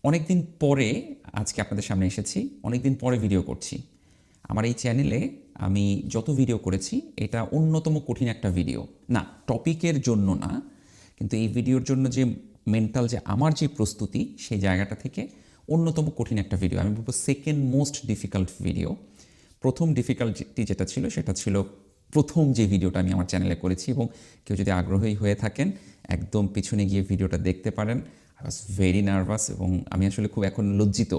অনেকদিন পরে আজকে আপনাদের সামনে এসেছি। অনেকদিন পরে ভিডিও করছি। আমার এই চ্যানেলে আমি যত ভিডিও করেছি এটা অন্যতম কঠিন একটা ভিডিও। না, টপিকের জন্য না, কিন্তু এই ভিডিওর জন্য যে মেন্টাল যে আমার যে প্রস্তুতি সেই জায়গাটা থেকে অন্যতম কঠিন একটা ভিডিও। আমি বলবো সেকেন্ড মোস্ট ডিফিকাল্ট ভিডিও। প্রথম ডিফিকাল্টি যেটা ছিল সেটা ছিল প্রথম যে ভিডিওটা আমি আমার চ্যানেলে করেছি, এবং কেউ যদি আগ্রহী হয়ে থাকেন একদম পিছনে গিয়ে ভিডিওটা দেখতে পারেন। আই ওয়াজ ভেরি নার্ভাস এবং আমি আসলে খুব এখন লজ্জিত।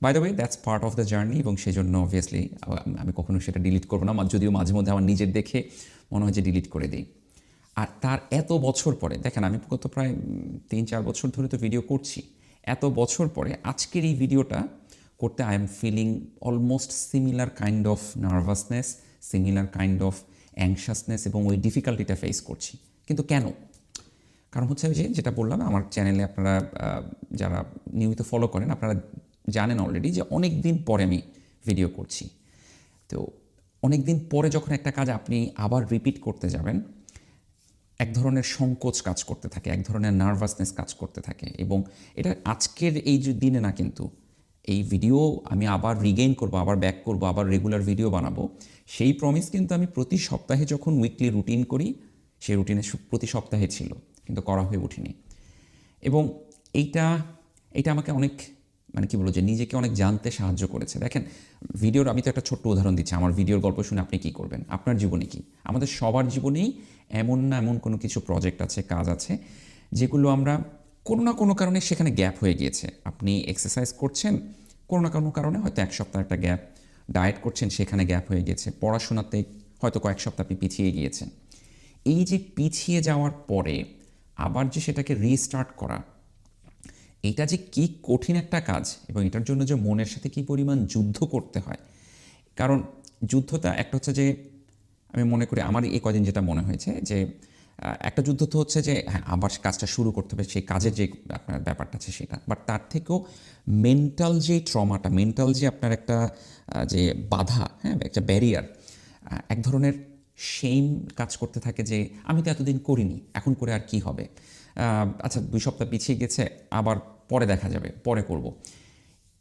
By the way, that's part of the journey, এবং সেই জন্য অবভিয়াসলি আমি কখনো সেটা ডিলিট করবো না, যদিও মাঝে মধ্যে আমার নিজের দেখে মনে হয় যে ডিলিট করে দিই। আর তার এত বছর পরে দেখেন, আমি গত প্রায় 3-4 বছর ধরে তো ভিডিও করছি। এত বছর পরে আজকের এই ভিডিওটা করতে I am feeling almost similar kind of nervousness, similar kind of anxiousness, এবং ওই ডিফিকাল্টিটা ফেস করছি। কিন্তু কেন? কারণ হচ্ছে যে যেটা বললাম, আমার চ্যানেলে আপনারা যারা নিয়মিত ফলো করেন আপনারা জানেন অলরেডি যে অনেক দিন পরে আমি ভিডিও করছি। তো অনেক দিন পরে যখন একটা কাজ আপনি আবার রিপিট করতে যাবেন, এক ধরনের সংকোচ কাজ করতে থাকে, এক ধরনের নার্ভাসনেস কাজ করতে থাকে। এবং এটা আজকের এই যে দিনে না, কিন্তু এই ভিডিও আমি আবার রিগেইন করব, আবার ব্যাক করব, আবার রেগুলার ভিডিও বানাবো, সেই প্রমিস কিন্তু আমি প্রতি সপ্তাহে যখন উইকলি রুটিন করি সেই রুটিনে প্রতি সপ্তাহে ছিল, কিন্তু করা হয়ে ওঠেনি। এবং এইটা এইটা আমাকে অনেক, মানে কি বলবো, যে নিজেকে অনেক জানতে সাহায্য করেছে। দেখেন, ভিডিওর আমি তো একটা ছোট্ট উদাহরণ দিচ্ছি। আমার ভিডিওর গল্প শুনে আপনি কী করবেন? আপনার জীবনে কি, আমাদের সবার জীবনেই এমন না এমন কোনো কিছু প্রজেক্ট আছে, কাজ আছে, যেগুলো আমরা কোনো না কোনো কারণে সেখানে গ্যাপ হয়ে গিয়েছে। আপনি এক্সারসাইজ করছেন, কোনো না কোনো কারণে হয়তো এক সপ্তাহ একটা গ্যাপ, ডায়েট করছেন, সেখানে গ্যাপ হয়ে গেছে, পড়াশোনাতে হয়তো কয়েক সপ্তাহ আপনি পিছিয়ে গিয়েছেন। এই যে পিছিয়ে যাওয়ার পরে আবার যে সেটাকে রিস্টার্ট করা, এটা যে কী কঠিন একটা কাজ, এবং এটার জন্য যে মনের সাথে কী পরিমাণ যুদ্ধ করতে হয়। কারণ যুদ্ধটা একটা হচ্ছে যে, আমি মনে করি আমার এই কদিন যেটা মনে হয়েছে যে একটা যুদ্ধ তো হচ্ছে যে হ্যাঁ আবার কাজটা শুরু করতে হবে, সেই কাজের যে আপনার ব্যাপারটা আছে সেটা, বাট তার থেকেও মেন্টাল যে ট্রমাটা, মেন্টাল যে আপনার একটা যে বাধা, হ্যাঁ, একটা ব্যারিয়ার, এক ধরনের সেইম কাজ করতে থাকে যে আমি তো এতদিন করিনি, এখন করে আর কি হবে, আচ্ছা 2 সপ্তাহ পিছিয়ে গেছে, আবার পরে দেখা যাবে, পরে করব।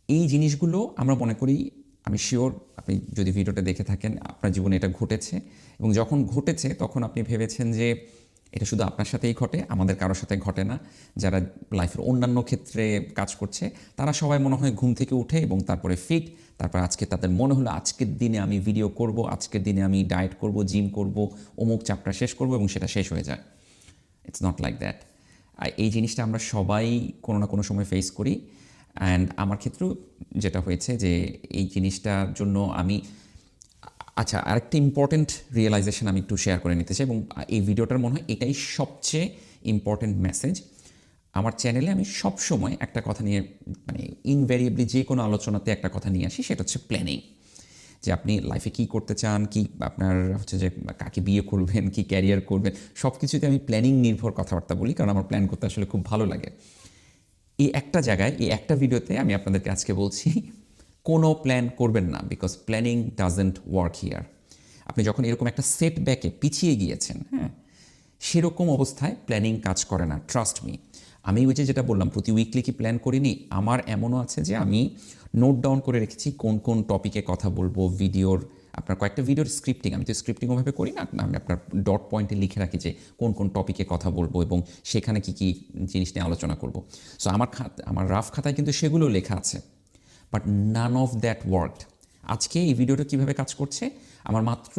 এই জিনিসগুলো আমরা মনে করি, আমি শিওর আপনি যদি ভিডিওটা দেখে থাকেন আপনার জীবনে এটা ঘটেছে, এবং যখন ঘটেছে তখন আপনি ভেবেছেন যে এটা শুধু আপনার সাথেই ঘটে, আমাদের কারোর সাথে ঘটে না। যারা লাইফের অন্যান্য ক্ষেত্রে কাজ করছে তারা সবাই মনে হয় ঘুম থেকে উঠে এবং তারপরে ফিট, তারপর আজকে তাদের মনে হলো আজকের দিনে আমি ভিডিও করব, আজকের দিনে আমি ডায়েট করব, জিম করব, অমুক চ্যাপ্টার শেষ করব, এবং সেটা শেষ হয়ে যায়। It's not like that. এই জিনিসটা আমরা সবাই কোনো না কোনো সময় ফেস করি। অ্যান্ড আমার ক্ষেত্রেও যেটা হয়েছে যে এই জিনিসটার জন্য আমি, আচ্ছা, আরেকটা ইম্পর্টেন্ট রিয়েলাইজেশন আমি একটু শেয়ার করে নিতে চাই, এবং এই ভিডিওটার মনে হয় এটাই সবচেয়ে ইম্পর্টেন্ট মেসেজ। আমার চ্যানেলে আমি সবসময় একটা কথা নিয়ে, মানে ইনভ্যারিয়েবলি যে কোনো আলোচনাতে একটা কথা নিয়ে আসি, সেটা হচ্ছে প্ল্যানিং। যে আপনি লাইফে কী করতে চান, কি আপনার হচ্ছে যে কাকে বিয়ে করবেন, কি ক্যারিয়ার করবেন, সব কিছুতে আমি প্ল্যানিং নির্ভর কথাবার্তা বলি, কারণ আমার প্ল্যান করতে আসলে খুব ভালো লাগে। এই একটা জায়গায়, এই একটা ভিডিওতে আমি আপনাদেরকে আজকে বলছি কোনো প্ল্যান করবেন না, because planning doesn't work here. আপনি যখন এরকম একটা সেটব্যাকে পিছিয়ে গিয়েছেন, হ্যাঁ, সেরকম অবস্থায় প্ল্যানিং কাজ করে না, ট্রাস্ট মি। আমি ওই যে যেটা বললাম প্রতি উইকলি কি প্ল্যান করিনি, আমার এমনও আছে যে আমি নোট ডাউন করে রেখেছি কোন কোন টপিকে কথা বলবো, ভিডিওর আপনার কয়েকটা ভিডিওর স্ক্রিপ্টিং, আমি তো স্ক্রিপ্টিং ওভাবে করি না, আমি আপনার ডট পয়েন্টে লিখে রাখি যে কোন কোন টপিকে কথা বলবো এবং সেখানে কি কি জিনিস নিয়ে আলোচনা করব। সো আমার রাফ খাতায় কিন্তু সেগুলো লেখা আছে, but none of that worked. আজকে এই ভিডিওটা কীভাবে কাজ করছে, আমার মাত্র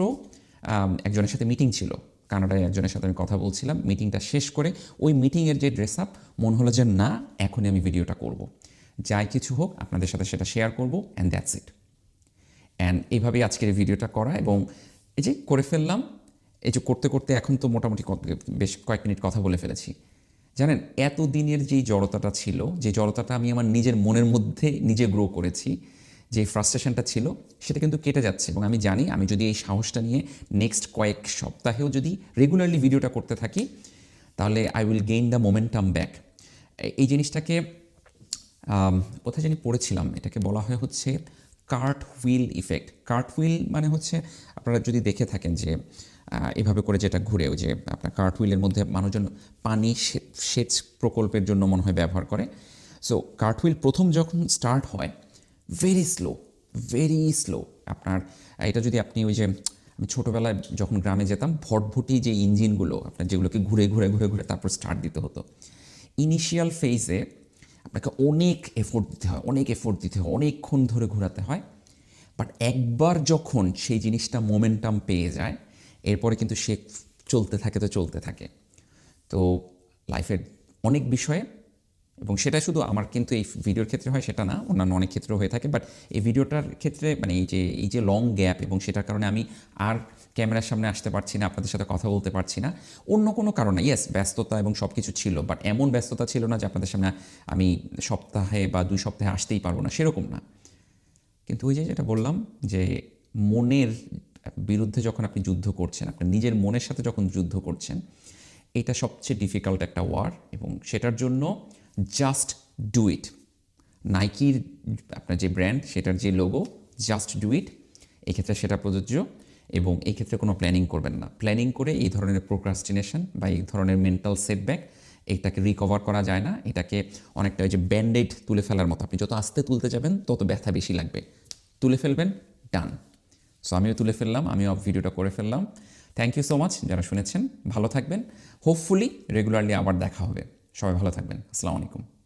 একজনের সাথে মিটিং ছিল, কানাডায় একজনের সাথে আমি কথা বলছিলাম। মিটিংটা শেষ করে ওই মিটিংয়ের যে ড্রেস আপ, মনে হলো যে না, এখনই আমি ভিডিওটা করব, যাই কিছু হোক আপনাদের সাথে সেটা শেয়ার করব, অ্যান্ড দ্যাটস ইট। অ্যান্ড এইভাবেই আজকের এই ভিডিওটা করা, এবং এই যে করে ফেললাম। এই যে করতে করতে এখন তো মোটামুটি বেশ কয়েক মিনিট কথা বলে ফেলেছি। জানেন, এতদিনের যেই জড়তাটা ছিল, যে জড়তাটা আমি আমার নিজের মনের মধ্যে নিজে গ্রো করেছি, যে ফ্রাস্ট্রেশনটা ছিল, সেটা কিন্তু কেটে যাচ্ছে। এবং আমি জানি আমি যদি এই সাহসটা নিয়ে নেক্সট কয়েক সপ্তাহেও যদি রেগুলারলি ভিডিওটা করতে থাকি, তাহলে I will gain the momentum back. এই জিনিসটাকে কোথায় জানি পড়েছিলাম, এটাকে বলা হয় হচ্ছে cart wheel effect. Cart wheel মানে হচ্ছে, আপনারা যদি দেখে থাকেন যে এভাবে করে যেটা ঘুরে, ওই যে আপনার কার্ট হুইলের মধ্যে মানুষজন পানি সেচ প্রকল্পের জন্য মনে হয় ব্যবহার করে। সো কার্টহুইল প্রথম যখন স্টার্ট হয় ভেরি স্লো আপনার এটা যদি আপনি ওই যে আমি ছোটোবেলায় যখন গ্রামে যেতাম ভটভটি যে ইঞ্জিনগুলো আপনার যেগুলোকে ঘুরে ঘুরে ঘুরে ঘুরে তারপর স্টার্ট দিতে হতো ইনিশিয়াল ফেজে আপনাকে অনেক এফোর্ট দিতে হয় অনেকক্ষণ ধরে ঘোরাতে হয় বাট একবার যখন সেই জিনিসটা মোমেন্টাম পেয়ে যায় এরপরে কিন্তু সে চলতে থাকে তো লাইফের অনেক বিষয়ে এবং সেটা শুধু আমার কিন্তু এই ভিডিওর ক্ষেত্রে হয় সেটা না অন্যান্য অনেক ক্ষেত্রেও হয়ে থাকে বাট এই ভিডিওটার ক্ষেত্রে মানে এই যে লং গ্যাপ এবং সেটার কারণে আমি আর ক্যামেরার সামনে আসতে পারছি না আপনাদের সাথে কথা বলতে পারছি না অন্য কোনো কারণে ইয়েস ব্যস্ততা এবং সব কিছু ছিল বাট এমন ব্যস্ততা ছিল না যে আপনাদের সামনে আমি সপ্তাহে বা 2 সপ্তাহে আসতেই পারবো না সেরকম না কিন্তু ওই যে যেটা বললাম যে মনের বিরুদ্ধে যখন আপনি যুদ্ধ করছেন আপনার নিজের মনের সাথে যখন যুদ্ধ করছেন এটা সবচেয়ে ডিফিকাল্ট একটা ওয়ার এবং সেটার জন্য জাস্ট ডু ইট নাইকির আপনার যে ব্র্যান্ড সেটার যে লোগো জাস্ট ডু ইট এক্ষেত্রে সেটা প্রযোজ্য এবং এই ক্ষেত্রে কোনো প্ল্যানিং করবেন না প্ল্যানিং করে এই ধরনের প্রোক্রাস্টিনেশন বা এই ধরনের মেন্টাল সেটব্যাক এটাকে রিকভার করা যায় না এটাকে অনেকটা ওই যে ব্যান্ডেড তুলে ফেলার মতো আপনি যত আস্তে তুলতে যাবেন তত ব্যথা বেশি লাগবে তুলে ফেলবেন ডান সো আমিও তুলে ফেললাম আমিও ভিডিওটা করে ফেললাম থ্যাংক ইউ সো মাচ যারা শুনেছেন ভালো থাকবেন হোপফুলি রেগুলারলি আবার দেখা হবে সবাই ভালো থাকবেন আসসালামু আলাইকুম